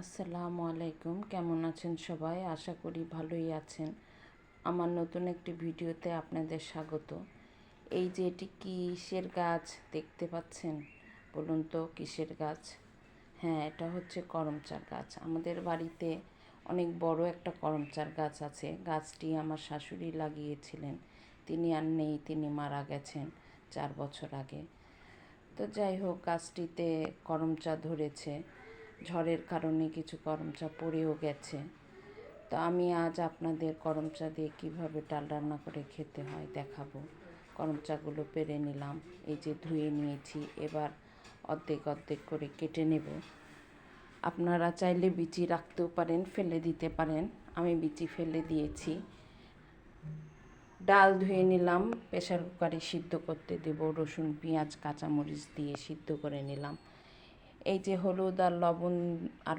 আসসালামু আলাইকুম, কেমন আছেন সবাই? আশা করি ভালোই আছেন। আমার নতুন একটি ভিডিওতে আপনাদের স্বাগত। এই যে এটি কিসের গাছ দেখতে পাচ্ছেন? বলুন তো কিসের গাছ? হ্যাঁ, এটা হচ্ছে করমচা গাছ। আমাদের বাড়িতে অনেক বড় একটা করমচার গাছ আছে। গাছটি আমার শাশুড়ি লাগিয়েছিলেন। তিনি আর নেই, তিনি মারা গেছেন 4 বছর আগে। তো যাই হোক, গাছটিতে করমচা ধরেছে। ঝড়ের কারণে কিছু করমচা পড়েও গেছে। তো আমি আজ আপনাদের করমচা দিয়ে কীভাবে ডাল রান্না করে খেতে হয় দেখাবো। করমচাগুলো পেড়ে নিলাম, এই যে ধুয়ে নিয়েছি। এবার অর্ধেক অর্ধেক করে কেটে নেব। আপনারা চাইলে বিচি রাখতেও পারেন, ফেলে দিতে পারেন। আমি বিচি ফেলে দিয়েছি। ডাল ধুয়ে নিলাম, প্রেসার কুকারে সিদ্ধ করতে দেব। রসুন, পেঁয়াজ, কাঁচামরিচ দিয়ে সিদ্ধ করে নিলাম। এই যে হলুদ আর লবণ আর